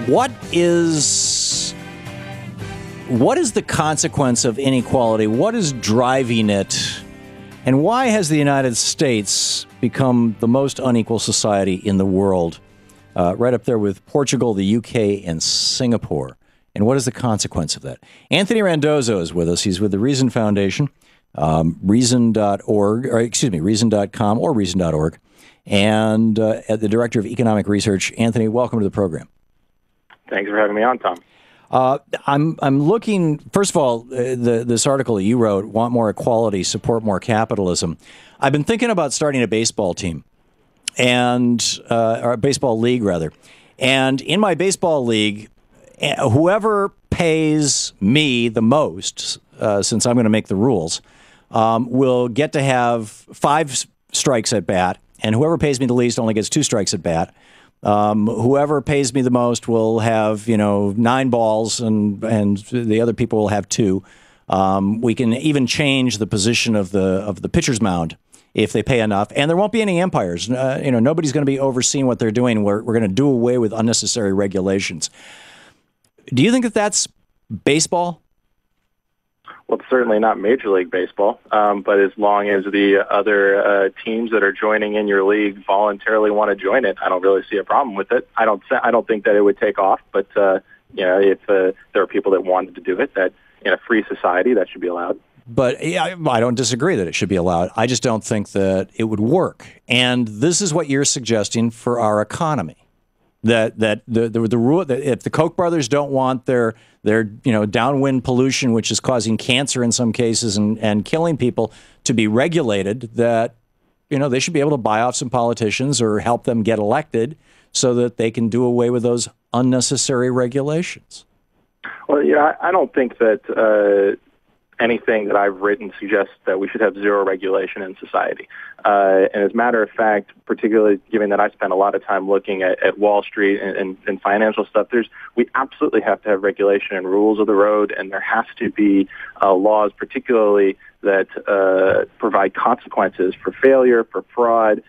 What is the consequence of inequality? What is driving it? And why has the United States become the most unequal society in the world? Right up there with Portugal, the UK, and Singapore. And what is the consequence of that? Anthony Randazzo is with us. He's with the Reason Foundation, reason.org, or excuse me, reason.com or reason.org, and at the Director of Economic Research. Anthony, welcome to the program. Thanks for having me on, Tom. I'm looking, first of all, this article that you wrote, Want More Equality, Support More Capitalism. I've been thinking about starting a baseball team, or a baseball league, rather. And in my baseball league, whoever pays me the most, since I'm going to make the rules, will get to have 5 strikes at bat, and whoever pays me the least only gets 2 strikes at bat. Whoever pays me the most will have, 9 balls, and the other people will have 2. We can even change the position of the pitcher's mound if they pay enough, and there won't be any umpires. Nobody's going to be overseeing what they're doing. We're going to do away with unnecessary regulations. Do you think that that's baseball? Well, it's certainly not Major League Baseball, but as long as the other teams that are joining in your league voluntarily want to join it, I don't really see a problem with it. I don't think that it would take off, but if there are people that wanted to do it, that in a free society that should be allowed. But I don't disagree that it should be allowed. I just don't think that it would work. And this is what you're suggesting for our economy. That the rule that if the Koch brothers don't want their downwind pollution, which is causing cancer in some cases and killing people, to be regulated, that they should be able to buy off some politicians or help them get elected so that they can do away with those unnecessary regulations. Well, I don't think that anything that I've written suggests that we should have zero regulation in society. And as a matter of fact, particularly given that I spent a lot of time looking at Wall Street and financial stuff, we absolutely have to have regulation and rules of the road, and there has to be laws, particularly that provide consequences for failure, for fraud.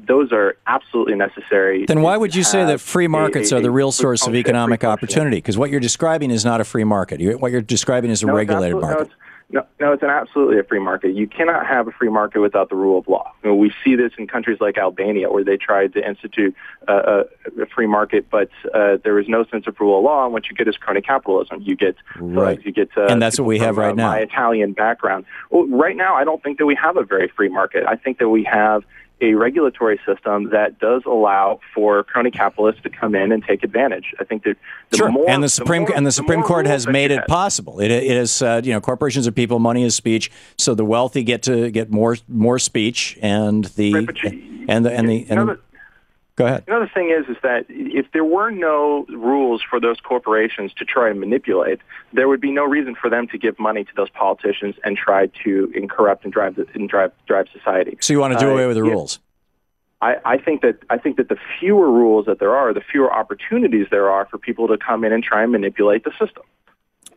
Those are absolutely necessary. Then why would you say that free markets are the real source of economic opportunity? Because what you're describing is not a free market. What you're describing is a regulated market. No, it's absolutely a free market. You cannot have a free market without the rule of law. We see this in countries like Albania, where they tried to institute a free market, but there is no sense of rule of law. And what you get is crony capitalism. You get right, and that's what we have right now. My Italian background. Well, right now, I don't think that we have a very free market. I think that we have a regulatory system that does allow for crony capitalists to come in and take advantage. I think that the Supreme Court has made it possible. It has said, corporations are people, money is speech, so the wealthy get more speech, and Go ahead. Another thing is that if there were no rules for those corporations to try and manipulate, there would be no reason for them to give money to those politicians and try to corrupt and drive society. So you want to do away with the rules? I think that the fewer rules that there are, the fewer opportunities there are for people to come in and try and manipulate the system.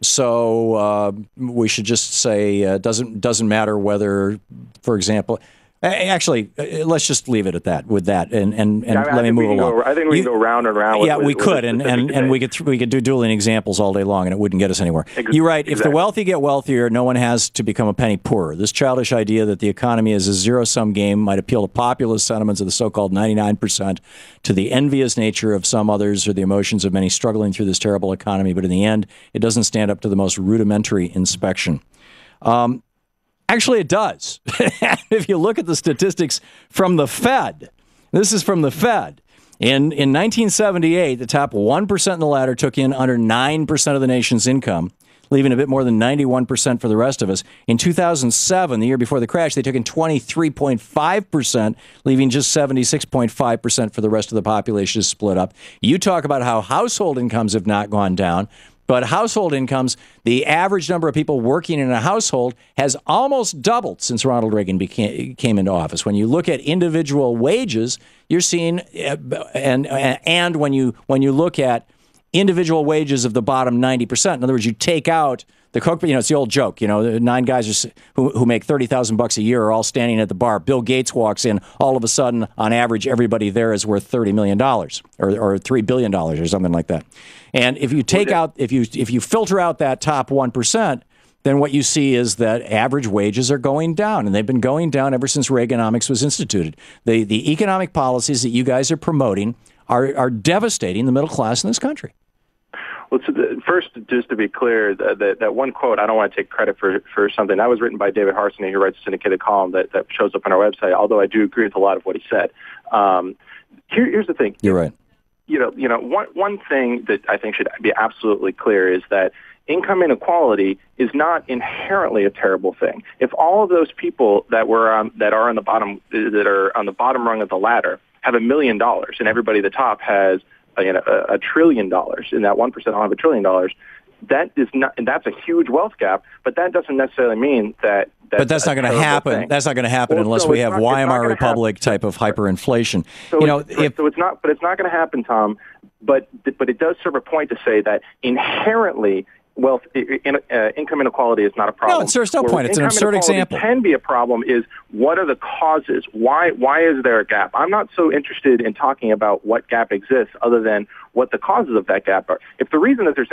So we should just say it doesn't matter whether, for example. Actually, let's just leave it at that. With that, and let me move along. I think we can go round and round. We could, and we could do dueling examples all day long, and it wouldn't get us anywhere. You're right. If the wealthy get wealthier, no one has to become a penny poorer. This childish idea that the economy is a zero-sum game might appeal to populist sentiments of the so-called 99%, to the envious nature of some others, or the emotions of many struggling through this terrible economy. But in the end, it doesn't stand up to the most rudimentary inspection. Actually, it does. If you look at the statistics from the Fed, this is from the Fed. In 1978, the top 1% in the ladder took in under 9% of the nation's income, leaving a bit more than 91% for the rest of us. In 2007, the year before the crash, they took in 23.5%, leaving just 76.5% for the rest of the population to split up. You talk about how household incomes have not gone down. But household incomes, the average number of people working in a household has almost doubled since Ronald Reagan came into office. When you look at individual wages, you're seeing, and when you look at individual wages of the bottom 90%, in other words, you take out The Koch, it's the old joke. The 9 guys who make $30,000 a year are all standing at the bar. Bill Gates walks in. All of a sudden, on average, everybody there is worth $30 million or $3 billion or something like that. And if you take out, if you filter out that top 1%, then what you see is that average wages are going down, and they've been going down ever since Reaganomics was instituted. The economic policies that you guys are promoting are devastating the middle class in this country. Well, so first, just to be clear, that one quote, I don't want to take credit for something. That was written by David Hartmann, who writes a syndicated column that shows up on our website, although I do agree with a lot of what he said. Here's the thing. You're right. One thing that I think should be absolutely clear is that income inequality is not inherently a terrible thing. If all of those people that are on the bottom rung of the ladder have $1 million, and everybody at the top has $1 trillion, and that 1% will have $1 trillion, that is not, and that's a huge wealth gap. But that doesn't necessarily mean that. But that's not going to happen. That's not going to happen unless we have Weimar Republic type of hyperinflation. So it's not. But it's not going to happen, Tom. But it does serve a point to say that inherently, income inequality is not a problem. No, it serves no point. It's an absurd example. Can be a problem is what are the causes? Why is there a gap? I'm not so interested in talking about what gap exists other than what the causes of that gap are. If the reason that there's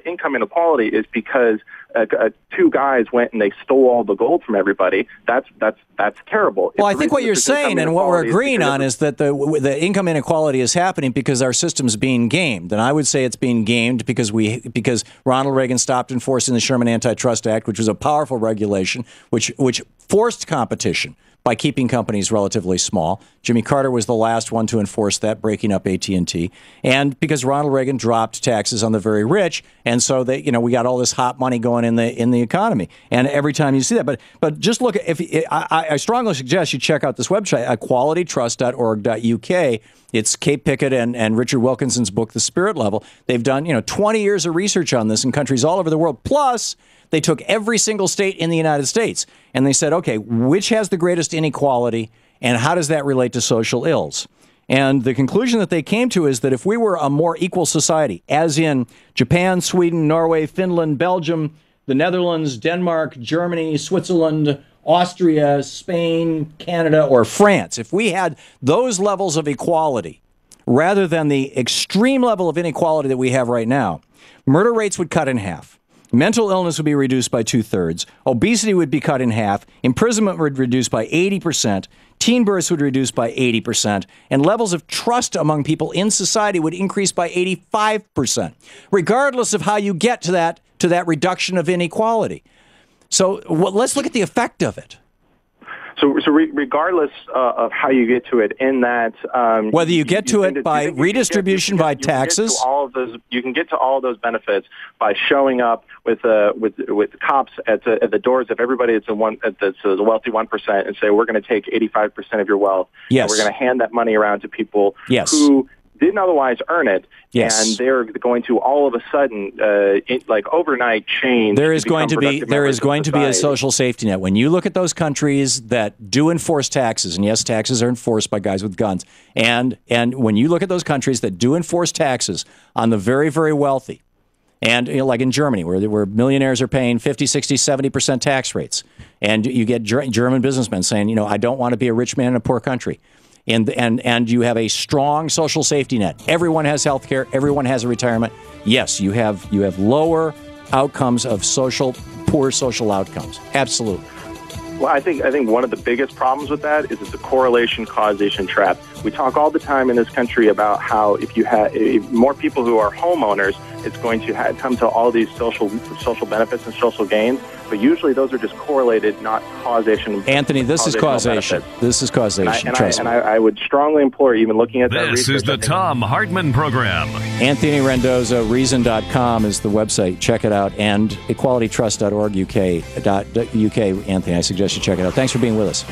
income inequality is because 2 guys went and they stole all the gold from everybody, that's terrible. Well, I think what you're saying and what we're agreeing on is that the income inequality is happening because our system's being gamed, and I would say it's being gamed because Ronald Reagan stopped enforcing the Sherman Antitrust Act, which was a powerful regulation, which forced competition by keeping companies relatively small. Jimmy Carter was the last one to enforce that, breaking up AT&T. And because Ronald Reagan dropped taxes on the very rich, and so we got all this hot money going in the economy. And every time you see that, but just look at I strongly suggest you check out this website, equalitytrust.org.uk. It's Kate Pickett and Richard Wilkinson's book, The Spirit Level. They've done 20 years of research on this in countries all over the world. Plus, they took every single state in the United States and they said, okay, which has the greatest inequality and how does that relate to social ills? And the conclusion that they came to is that if we were a more equal society, as in Japan, Sweden, Norway, Finland, Belgium, the Netherlands, Denmark, Germany, Switzerland, Austria, Spain, Canada, or France, if we had those levels of equality rather than the extreme level of inequality that we have right now, murder rates would cut in half. Mental illness would be reduced by 2/3. Obesity would be cut in half. Imprisonment would reduce by 80%. Teen births would reduce by 80%. And levels of trust among people in society would increase by 85%, regardless of how you get to that reduction of inequality. So let's look at the effect of it. So regardless of how you get to it, in that whether you get to it by redistribution by taxes, you can get to all of those benefits by showing up with cops at the doors of everybody that's the wealthy 1% and say, we're going to take 85% of your wealth. Yes. And we're going to hand that money around to people yes. who didn't otherwise earn it. Yes. And they're going to all of a sudden, overnight change. There is going to be a social safety net. When you look at those countries that do enforce taxes, and yes, taxes are enforced by guys with guns, and when you look at those countries that do enforce taxes on the very, very wealthy, and like in Germany, where millionaires are paying 50, 60, 70% tax rates, and you get German businessmen saying, I don't want to be a rich man in a poor country. And you have a strong social safety net. Everyone has health care. Everyone has a retirement. Yes, you have lower outcomes of poor social outcomes. Absolutely. Well, I think one of the biggest problems with that is it's a correlation causation trap. We talk all the time in this country about how if more people who are homeowners, it's going to come to all these social benefits and social gains. But usually those are just correlated, not causation. Anthony, this is causation. Benefits. This is causation. Trust me. I would strongly implore you, even looking at that research. This is the Thom Hartmann Program. Anthony Randazzo, Reason.com is the website. Check it out. And equalitytrust.org.uk. Anthony, I suggest you check it out. Thanks for being with us.